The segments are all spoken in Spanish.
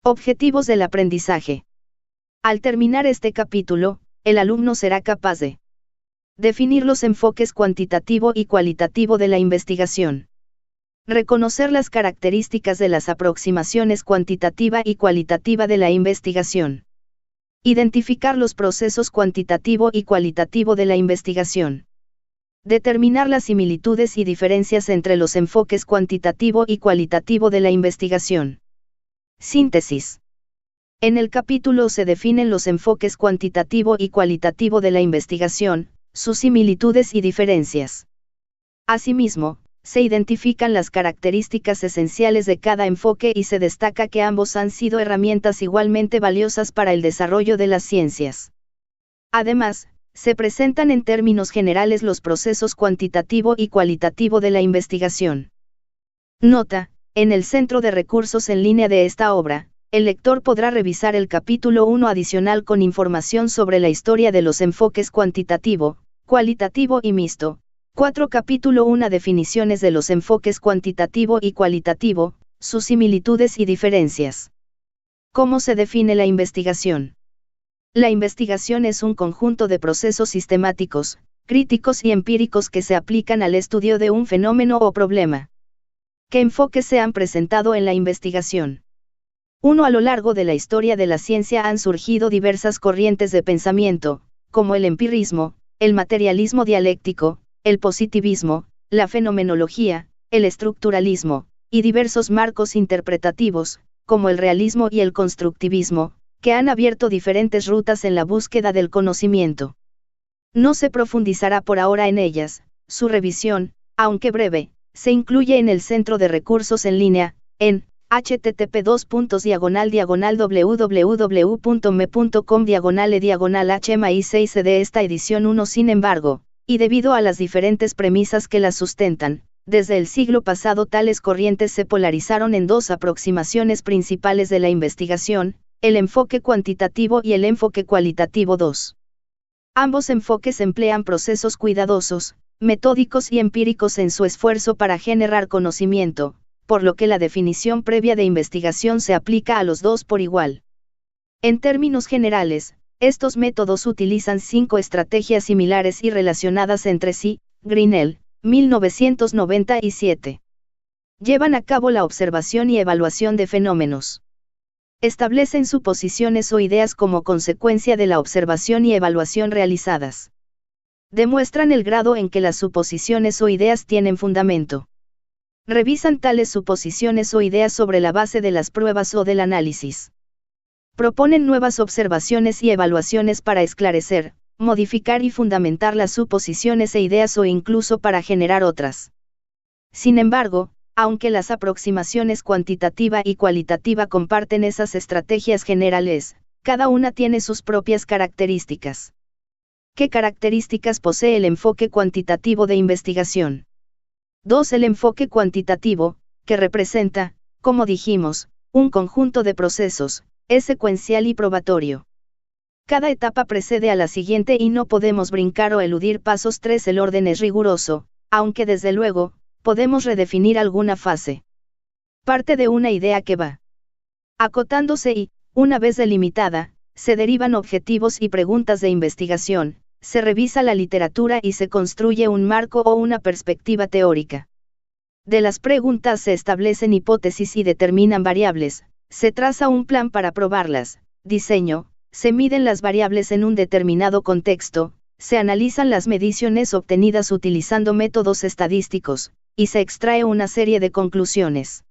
Objetivos del aprendizaje. Al terminar este capítulo, el alumno será capaz de definir los enfoques cuantitativo y cualitativo de la investigación. Reconocer las características de las aproximaciones cuantitativa y cualitativa de la investigación. Identificar los procesos cuantitativo y cualitativo de la investigación. Determinar las similitudes y diferencias entre los enfoques cuantitativo y cualitativo de la investigación. Síntesis. En el capítulo se definen los enfoques cuantitativo y cualitativo de la investigación, sus similitudes y diferencias. Asimismo, se identifican las características esenciales de cada enfoque y se destaca que ambos han sido herramientas igualmente valiosas para el desarrollo de las ciencias. Además, se presentan en términos generales los procesos cuantitativo y cualitativo de la investigación. Nota: en el centro de recursos en línea de esta obra, el lector podrá revisar el capítulo 1 adicional con información sobre la historia de los enfoques cuantitativo, cualitativo y mixto. 4. Capítulo 1 Definiciones de los enfoques cuantitativo y cualitativo, sus similitudes y diferencias. ¿Cómo se define la investigación? La investigación es un conjunto de procesos sistemáticos, críticos y empíricos que se aplican al estudio de un fenómeno o problema. ¿Qué enfoques se han presentado en la investigación? 1. A lo largo de la historia de la ciencia han surgido diversas corrientes de pensamiento, como el empirismo, el materialismo dialéctico, el positivismo, la fenomenología, el estructuralismo, y diversos marcos interpretativos, como el realismo y el constructivismo, que han abierto diferentes rutas en la búsqueda del conocimiento. No se profundizará por ahora en ellas, su revisión, aunque breve, se incluye en el Centro de Recursos en Línea, en http://www.me.com/e/HMI6 de esta edición 1. Sin embargo, y debido a las diferentes premisas que las sustentan, desde el siglo pasado tales corrientes se polarizaron en dos aproximaciones principales de la investigación, el enfoque cuantitativo y el enfoque cualitativo. 2. Ambos enfoques emplean procesos cuidadosos, metódicos y empíricos en su esfuerzo para generar conocimiento, por lo que la definición previa de investigación se aplica a los dos por igual. En términos generales, estos métodos utilizan 5 estrategias similares y relacionadas entre sí. Grinnell, 1997. Llevan a cabo la observación y evaluación de fenómenos. Establecen suposiciones o ideas como consecuencia de la observación y evaluación realizadas. Demuestran el grado en que las suposiciones o ideas tienen fundamento. Revisan tales suposiciones o ideas sobre la base de las pruebas o del análisis. Proponen nuevas observaciones y evaluaciones para esclarecer, modificar y fundamentar las suposiciones e ideas o incluso para generar otras. Sin embargo, aunque las aproximaciones cuantitativa y cualitativa comparten esas estrategias generales, cada una tiene sus propias características. ¿Qué características posee el enfoque cuantitativo de investigación? 2. El enfoque cuantitativo, que representa, como dijimos, un conjunto de procesos, es secuencial y probatorio. Cada etapa precede a la siguiente y no podemos brincar o eludir pasos. 3. El orden es riguroso, aunque desde luego, podemos redefinir alguna fase. Parte de una idea que va acotándose y, una vez delimitada, se derivan objetivos y preguntas de investigación, se revisa la literatura y se construye un marco o una perspectiva teórica. De las preguntas se establecen hipótesis y determinan variables, se traza un plan para probarlas, diseño, se miden las variables en un determinado contexto, se analizan las mediciones obtenidas utilizando métodos estadísticos, y se extrae una serie de conclusiones.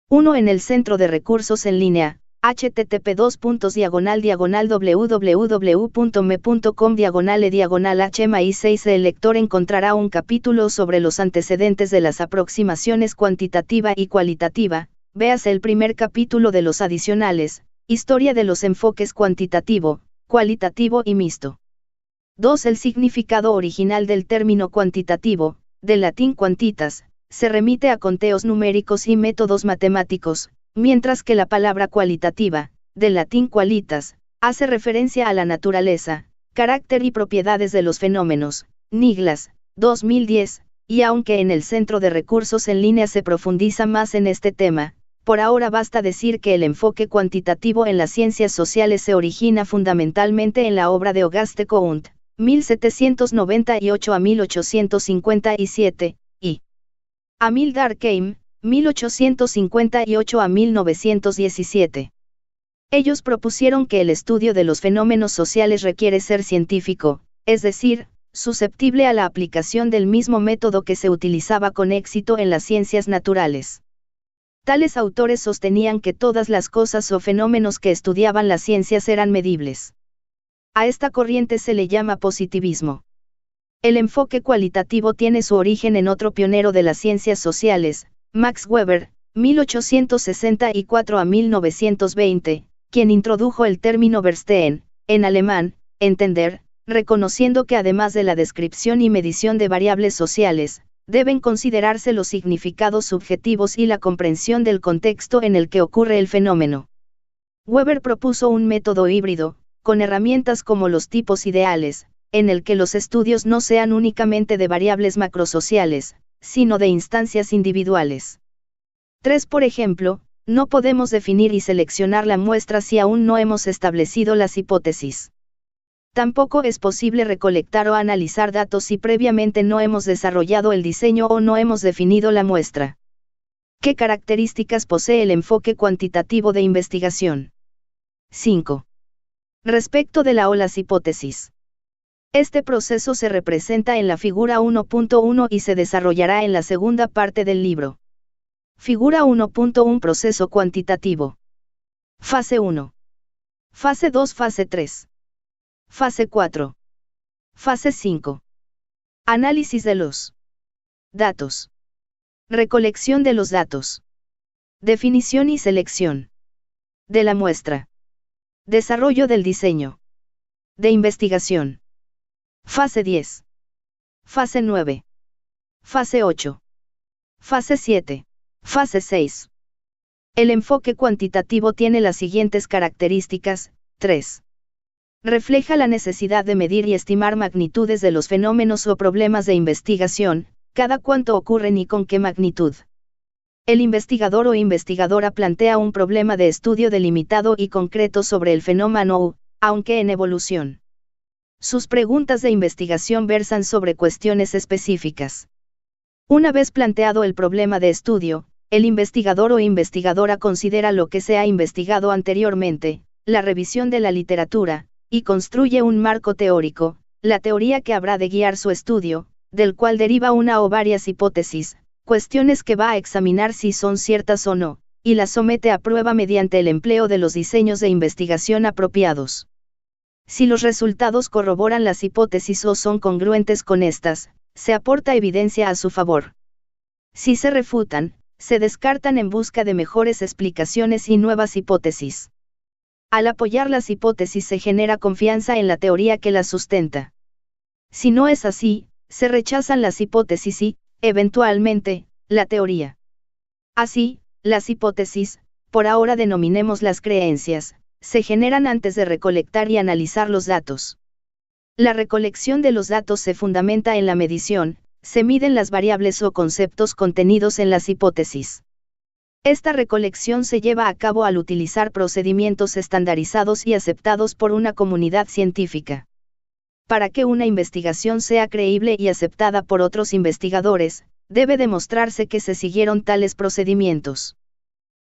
1. En el Centro de Recursos en Línea, http://www.me.com/e/HMI6 el lector encontrará un capítulo sobre los antecedentes de las aproximaciones cuantitativa y cualitativa, véase el primer capítulo de los adicionales, Historia de los enfoques cuantitativo, cualitativo y mixto. 2. El significado original del término cuantitativo, del latín quantitas, se remite a conteos numéricos y métodos matemáticos, mientras que la palabra cualitativa, del latín qualitas, hace referencia a la naturaleza, carácter y propiedades de los fenómenos. Niglas, 2010, y aunque en el Centro de Recursos en Línea se profundiza más en este tema, por ahora basta decir que el enfoque cuantitativo en las ciencias sociales se origina fundamentalmente en la obra de Auguste Comte, 1798 a 1857, y Emile Durkheim, 1858 a 1917. Ellos propusieron que el estudio de los fenómenos sociales requiere ser científico, es decir, susceptible a la aplicación del mismo método que se utilizaba con éxito en las ciencias naturales. Tales autores sostenían que todas las cosas o fenómenos que estudiaban las ciencias eran medibles. A esta corriente se le llama positivismo. El enfoque cualitativo tiene su origen en otro pionero de las ciencias sociales, Max Weber, 1864 a 1920, quien introdujo el término Verstehen, en alemán, entender, reconociendo que además de la descripción y medición de variables sociales, deben considerarse los significados subjetivos y la comprensión del contexto en el que ocurre el fenómeno. Weber propuso un método híbrido, con herramientas como los tipos ideales, en el que los estudios no sean únicamente de variables macrosociales, sino de instancias individuales. 3. Por ejemplo, no podemos definir y seleccionar la muestra si aún no hemos establecido las hipótesis. Tampoco es posible recolectar o analizar datos si previamente no hemos desarrollado el diseño o no hemos definido la muestra. ¿Qué características posee el enfoque cuantitativo de investigación? 5. Respecto de la o las hipótesis. Este proceso se representa en la figura 1.1 y se desarrollará en la segunda parte del libro. Figura 1.1 Proceso cuantitativo. Fase 1. Fase 2 Fase 3. Fase 4. Fase 5. Análisis de los datos. Recolección de los datos. Definición y selección de la muestra. Desarrollo del diseño de investigación. Fase 10. Fase 9. Fase 8. Fase 7. Fase 6. El enfoque cuantitativo tiene las siguientes características. 3. Refleja la necesidad de medir y estimar magnitudes de los fenómenos o problemas de investigación, cada cuánto ocurren y con qué magnitud. El investigador o investigadora plantea un problema de estudio delimitado y concreto sobre el fenómeno, aunque en evolución. Sus preguntas de investigación versan sobre cuestiones específicas. Una vez planteado el problema de estudio, el investigador o investigadora considera lo que se ha investigado anteriormente, la revisión de la literatura, y construye un marco teórico, la teoría que habrá de guiar su estudio, del cual deriva una o varias hipótesis, cuestiones que va a examinar si son ciertas o no, y las somete a prueba mediante el empleo de los diseños de investigación apropiados. Si los resultados corroboran las hipótesis o son congruentes con estas, se aporta evidencia a su favor. Si se refutan, se descartan en busca de mejores explicaciones y nuevas hipótesis. Al apoyar las hipótesis se genera confianza en la teoría que las sustenta. Si no es así, se rechazan las hipótesis y, eventualmente, la teoría. Así, las hipótesis, por ahora denominemos las creencias, se generan antes de recolectar y analizar los datos. La recolección de los datos se fundamenta en la medición, se miden las variables o conceptos contenidos en las hipótesis. Esta recolección se lleva a cabo al utilizar procedimientos estandarizados y aceptados por una comunidad científica. Para que una investigación sea creíble y aceptada por otros investigadores, debe demostrarse que se siguieron tales procedimientos.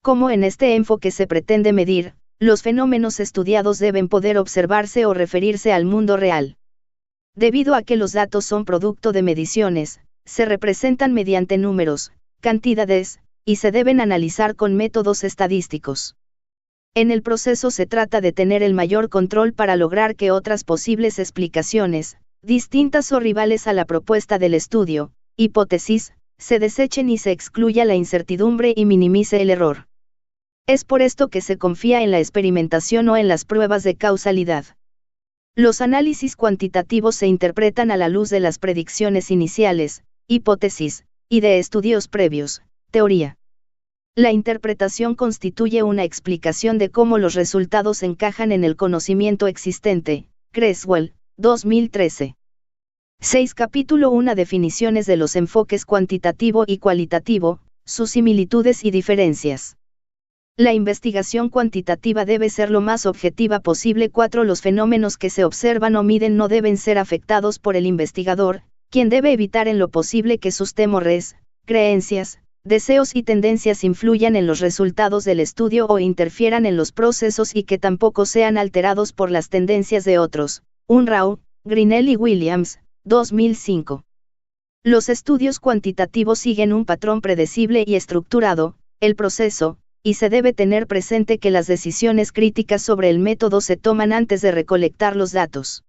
Como en este enfoque se pretende medir, los fenómenos estudiados deben poder observarse o referirse al mundo real. Debido a que los datos son producto de mediciones, se representan mediante números, cantidades, y se deben analizar con métodos estadísticos. En el proceso se trata de tener el mayor control para lograr que otras posibles explicaciones, distintas o rivales a la propuesta del estudio, hipótesis, se desechen y se excluya la incertidumbre y minimice el error. Es por esto que se confía en la experimentación o en las pruebas de causalidad. Los análisis cuantitativos se interpretan a la luz de las predicciones iniciales, hipótesis, y de estudios previos, teoría. La interpretación constituye una explicación de cómo los resultados encajan en el conocimiento existente. Creswell, 2013. 6. Capítulo 1. Definiciones de los enfoques cuantitativo y cualitativo, sus similitudes y diferencias. La investigación cuantitativa debe ser lo más objetiva posible. 4. Los fenómenos que se observan o miden no deben ser afectados por el investigador, quien debe evitar en lo posible que sus temores, creencias, deseos y tendencias influyan en los resultados del estudio o interfieran en los procesos y que tampoco sean alterados por las tendencias de otros. Unruh, Grinnell y Williams, 2005. Los estudios cuantitativos siguen un patrón predecible y estructurado, el proceso, y se debe tener presente que las decisiones críticas sobre el método se toman antes de recolectar los datos.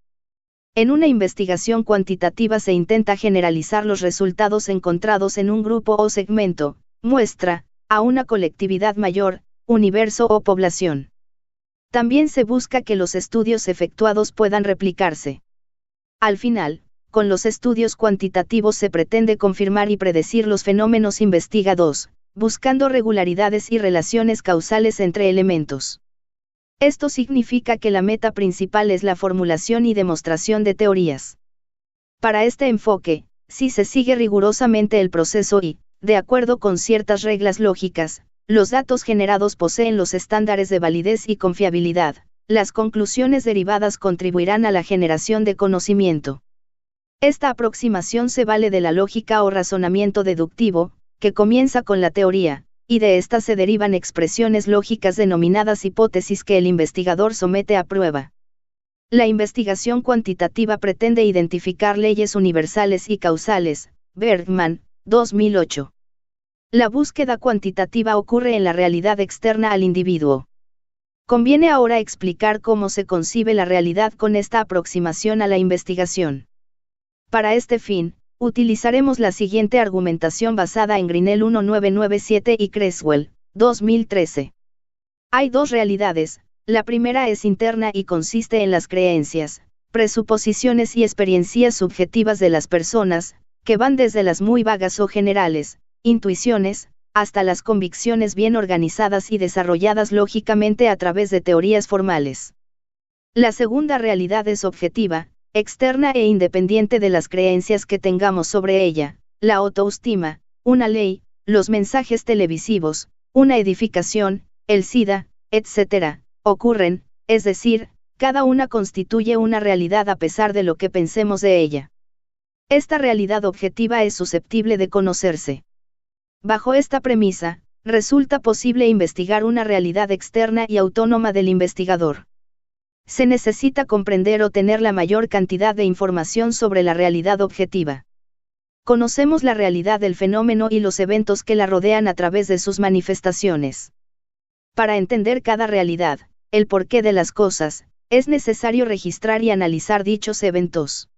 En una investigación cuantitativa se intenta generalizar los resultados encontrados en un grupo o segmento, muestra, a una colectividad mayor, universo o población. También se busca que los estudios efectuados puedan replicarse. Al final, con los estudios cuantitativos se pretende confirmar y predecir los fenómenos investigados, buscando regularidades y relaciones causales entre elementos. Esto significa que la meta principal es la formulación y demostración de teorías. Para este enfoque, si se sigue rigurosamente el proceso y, de acuerdo con ciertas reglas lógicas, los datos generados poseen los estándares de validez y confiabilidad, las conclusiones derivadas contribuirán a la generación de conocimiento. Esta aproximación se vale de la lógica o razonamiento deductivo, que comienza con la teoría, y de esta se derivan expresiones lógicas denominadas hipótesis que el investigador somete a prueba. La investigación cuantitativa pretende identificar leyes universales y causales. Bergman, 2008. La búsqueda cuantitativa ocurre en la realidad externa al individuo. Conviene ahora explicar cómo se concibe la realidad con esta aproximación a la investigación. Para este fin, utilizaremos la siguiente argumentación basada en Grinnell 1997 y Creswell, 2013. Hay dos realidades, la primera es interna y consiste en las creencias, presuposiciones y experiencias subjetivas de las personas, que van desde las muy vagas o generales, intuiciones, hasta las convicciones bien organizadas y desarrolladas lógicamente a través de teorías formales. La segunda realidad es objetiva, externa e independiente de las creencias que tengamos sobre ella, la autoestima, una ley, los mensajes televisivos, una edificación, el SIDA, etc., ocurren, es decir, cada una constituye una realidad a pesar de lo que pensemos de ella. Esta realidad objetiva es susceptible de conocerse. Bajo esta premisa, resulta posible investigar una realidad externa y autónoma del investigador. Se necesita comprender o tener la mayor cantidad de información sobre la realidad objetiva. Conocemos la realidad del fenómeno y los eventos que la rodean a través de sus manifestaciones. Para entender cada realidad, el porqué de las cosas, es necesario registrar y analizar dichos eventos.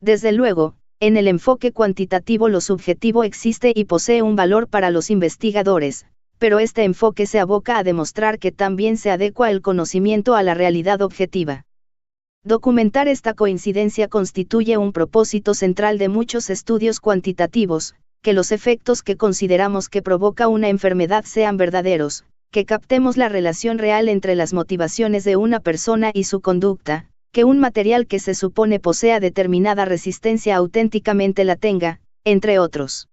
Desde luego, en el enfoque cuantitativo lo subjetivo existe y posee un valor para los investigadores, pero este enfoque se aboca a demostrar que también se adecua el conocimiento a la realidad objetiva. Documentar esta coincidencia constituye un propósito central de muchos estudios cuantitativos, que los efectos que consideramos que provoca una enfermedad sean verdaderos, que captemos la relación real entre las motivaciones de una persona y su conducta, que un material que se supone posea determinada resistencia auténticamente la tenga, entre otros.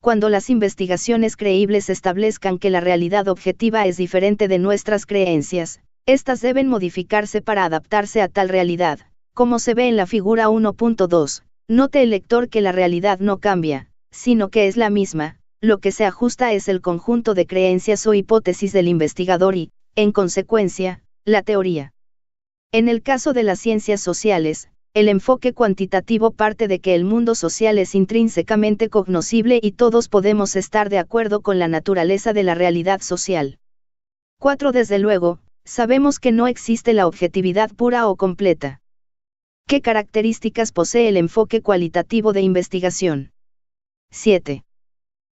Cuando las investigaciones creíbles establezcan que la realidad objetiva es diferente de nuestras creencias, estas deben modificarse para adaptarse a tal realidad, como se ve en la figura 1.2. Note el lector que la realidad no cambia, sino que es la misma, lo que se ajusta es el conjunto de creencias o hipótesis del investigador y, en consecuencia, la teoría. En el caso de las ciencias sociales, el enfoque cuantitativo parte de que el mundo social es intrínsecamente cognoscible y todos podemos estar de acuerdo con la naturaleza de la realidad social. 4. Desde luego, sabemos que no existe la objetividad pura o completa. ¿Qué características posee el enfoque cualitativo de investigación? 7.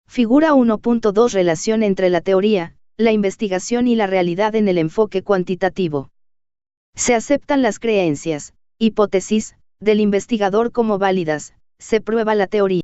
Figura 1.2 Relación entre la teoría, la investigación y la realidad en el enfoque cuantitativo. Se aceptan las creencias, hipótesis, del investigador como válidas, se prueba la teoría.